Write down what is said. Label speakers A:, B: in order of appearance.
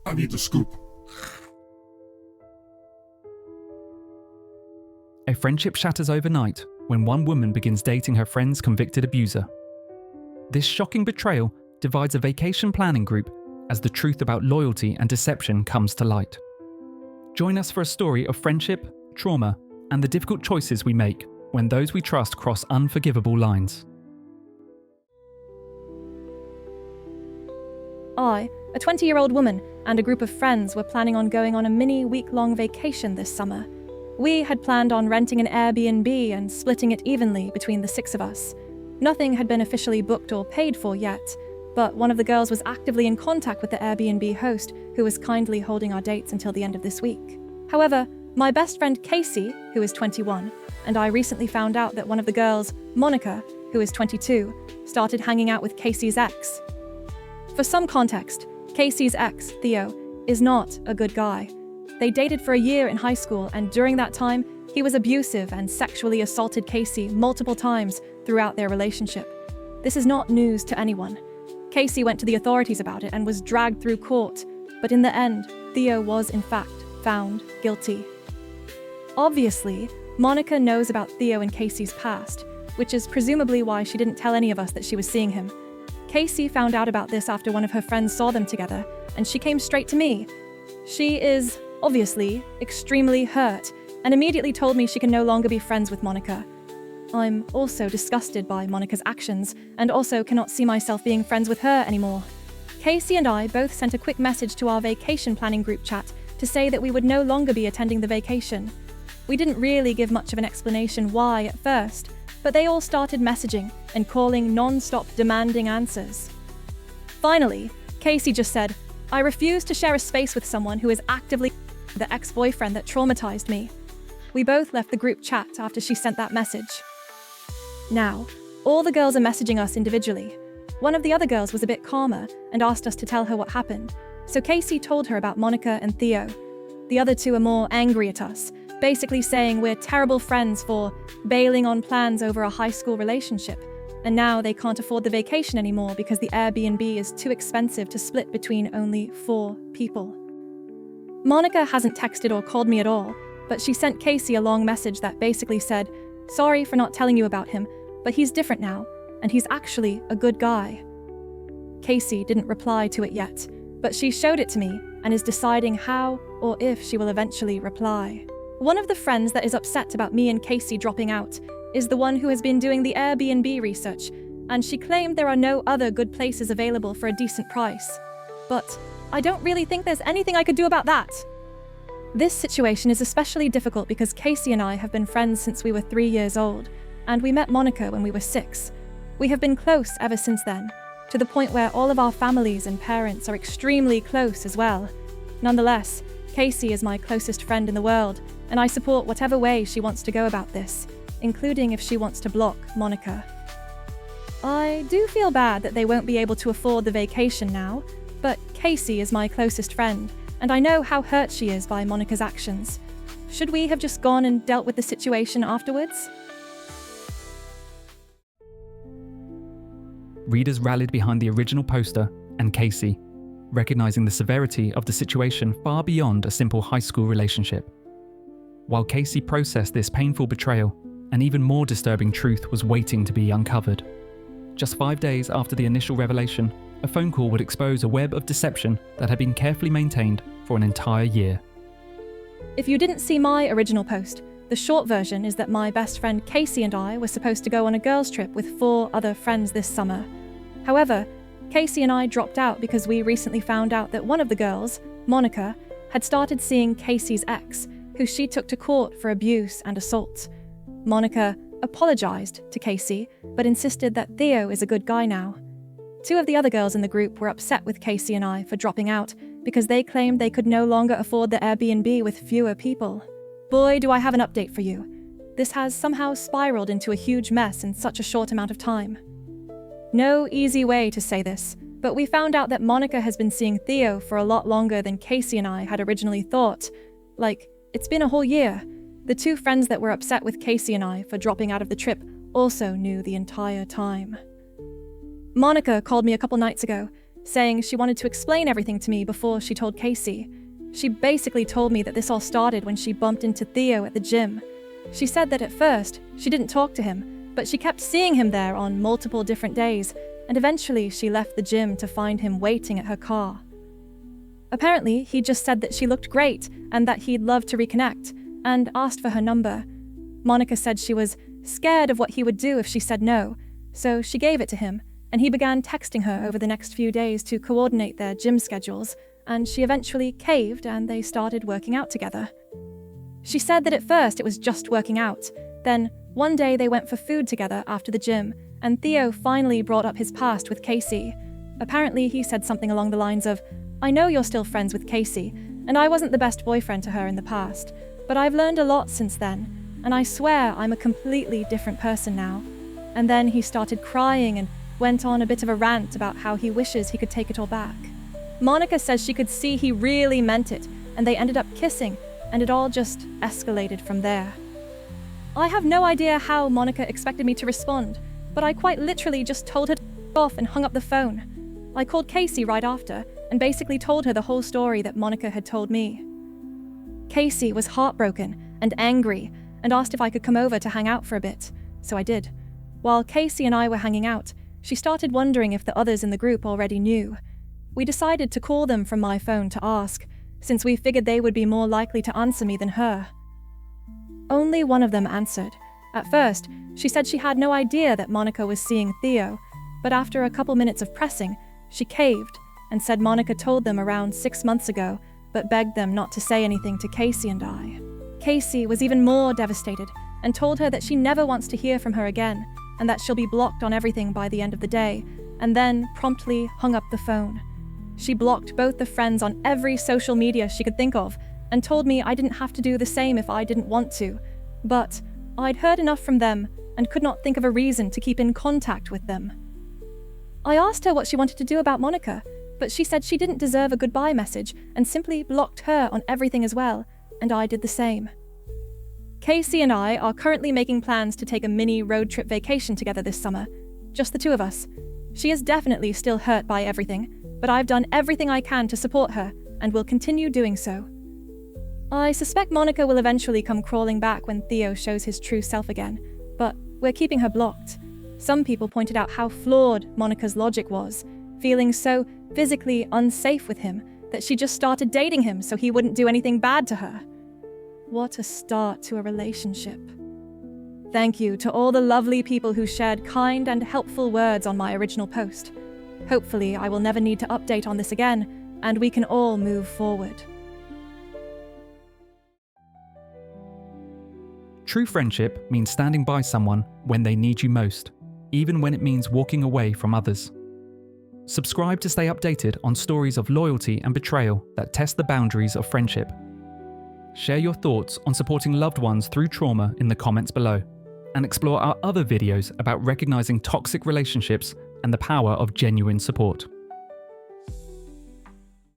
A: I need the scoop.
B: A friendship shatters overnight when one woman begins dating her friend's convicted abuser. This shocking betrayal divides a vacation planning group as the truth about loyalty and deception comes to light. Join us for a story of friendship, trauma, and the difficult choices we make when those we trust cross unforgivable lines.
C: I, a 20-year-old woman, and a group of friends were planning on going on a mini week-long vacation this summer. We had planned on renting an Airbnb and splitting it evenly between the 6 of us. Nothing had been officially booked or paid for yet, but one of the girls was actively in contact with the Airbnb host, who was kindly holding our dates until the end of this week. However, my best friend Casey, who is 21, and I recently found out that one of the girls, Monica, who is 22, started hanging out with Casey's ex. For some context, Casey's ex, Theo, is not a good guy. They dated for a year in high school, and during that time, he was abusive and sexually assaulted Casey multiple times throughout their relationship. This is not news to anyone. Casey went to the authorities about it and was dragged through court, but in the end, Theo was in fact found guilty. Obviously, Monica knows about Theo and Casey's past, which is presumably why she didn't tell any of us that she was seeing him. Casey found out about this after one of her friends saw them together, and she came straight to me. She is, obviously, extremely hurt, and immediately told me she can no longer be friends with Monica. I'm also disgusted by Monica's actions, and also cannot see myself being friends with her anymore. Casey and I both sent a quick message to our vacation planning group chat to say that we would no longer be attending the vacation. We didn't really give much of an explanation why at first, but they all started messaging and calling non-stop demanding answers. Finally, Casey just said, "I refuse to share a space with someone who is actively the ex-boyfriend that traumatized me." We both left the group chat after she sent that message. Now, all the girls are messaging us individually. One of the other girls was a bit calmer and asked us to tell her what happened, so Casey told her about Monica and Theo. The other 2 are more angry at us, basically saying we're terrible friends for bailing on plans over a high school relationship, and now they can't afford the vacation anymore because the Airbnb is too expensive to split between only 4 people. Monica hasn't texted or called me at all, but she sent Casey a long message that basically said, "Sorry for not telling you about him, but he's different now, and he's actually a good guy." Casey didn't reply to it yet, but she showed it to me and is deciding how or if she will eventually reply. One of the friends that is upset about me and Casey dropping out is the one who has been doing the Airbnb research, and she claimed there are no other good places available for a decent price. But I don't really think there's anything I could do about that. This situation is especially difficult because Casey and I have been friends since we were 3 years old, and we met Monica when we were 6. We have been close ever since then, to the point where all of our families and parents are extremely close as well. Nonetheless, Casey is my closest friend in the world, and I support whatever way she wants to go about this, including if she wants to block Monica. I do feel bad that they won't be able to afford the vacation now, but Casey is my closest friend, and I know how hurt she is by Monica's actions. Should we have just gone and dealt with the situation afterwards?
B: Readers rallied behind the original poster and Casey, recognizing the severity of the situation far beyond a simple high school relationship. While Casey processed this painful betrayal, an even more disturbing truth was waiting to be uncovered. Just 5 days after the initial revelation, a phone call would expose a web of deception that had been carefully maintained for an entire year.
C: If you didn't see my original post, the short version is that my best friend Casey and I were supposed to go on a girls' trip with 4 other friends this summer. However, Casey and I dropped out because we recently found out that one of the girls, Monica, had started seeing Casey's ex, who she took to court for abuse and assault. Monica apologized to Casey, but insisted that Theo is a good guy now. 2 of the other girls in the group were upset with Casey and I for dropping out because they claimed they could no longer afford the Airbnb with fewer people. Boy, do I have an update for you. This has somehow spiraled into a huge mess in such a short amount of time. No easy way to say this, but we found out that Monica has been seeing Theo for a lot longer than Casey and I had originally thought. Like, it's been a whole year. The 2 friends that were upset with Casey and I for dropping out of the trip also knew the entire time. Monica called me a couple nights ago, saying she wanted to explain everything to me before she told Casey. She basically told me that this all started when she bumped into Theo at the gym. She said that at first, she didn't talk to him, but she kept seeing him there on multiple different days, and eventually she left the gym to find him waiting at her car. Apparently, he just said that she looked great and that he'd love to reconnect, and asked for her number. Monica said she was scared of what he would do if she said no, so she gave it to him, and he began texting her over the next few days to coordinate their gym schedules, and she eventually caved and they started working out together. She said that at first it was just working out. Then, one day they went for food together after the gym, and Theo finally brought up his past with Casey. Apparently, he said something along the lines of, "I know you're still friends with Casey, and I wasn't the best boyfriend to her in the past, but I've learned a lot since then, and I swear I'm a completely different person now." And then he started crying and went on a bit of a rant about how he wishes he could take it all back. Monica says she could see he really meant it, and they ended up kissing, and it all just escalated from there. I have no idea how Monica expected me to respond, but I quite literally just told her to f off and hung up the phone. I called Casey right after, and basically told her the whole story that Monica had told me. Casey was heartbroken and angry, and asked if I could come over to hang out for a bit, so I did. While Casey and I were hanging out, she started wondering if the others in the group already knew. We decided to call them from my phone to ask, since we figured they would be more likely to answer me than her. Only one of them answered. At first, she said she had no idea that Monica was seeing Theo, but after a couple minutes of pressing, she caved and said Monica told them around 6 months ago, but begged them not to say anything to Casey and I. Casey was even more devastated and told her that she never wants to hear from her again, and that she'll be blocked on everything by the end of the day, and then promptly hung up the phone. She blocked both the friends on every social media she could think of, and told me I didn't have to do the same if I didn't want to, but I'd heard enough from them and could not think of a reason to keep in contact with them. I asked her what she wanted to do about Monica, but she said she didn't deserve a goodbye message and simply blocked her on everything as well, and I did the same. Casey and I are currently making plans to take a mini road trip vacation together this summer, just the two of us. She is definitely still hurt by everything, but I've done everything I can to support her and will continue doing so. I suspect Monica will eventually come crawling back when Theo shows his true self again, but we're keeping her blocked. Some people pointed out how flawed Monica's logic was, feeling so physically unsafe with him that she just started dating him so he wouldn't do anything bad to her. What a start to a relationship. Thank you to all the lovely people who shared kind and helpful words on my original post. Hopefully, I will never need to update on this again, and we can all move forward.
B: True friendship means standing by someone when they need you most, even when it means walking away from others. Subscribe to stay updated on stories of loyalty and betrayal that test the boundaries of friendship. Share your thoughts on supporting loved ones through trauma in the comments below, and explore our other videos about recognizing toxic relationships and the power of genuine support.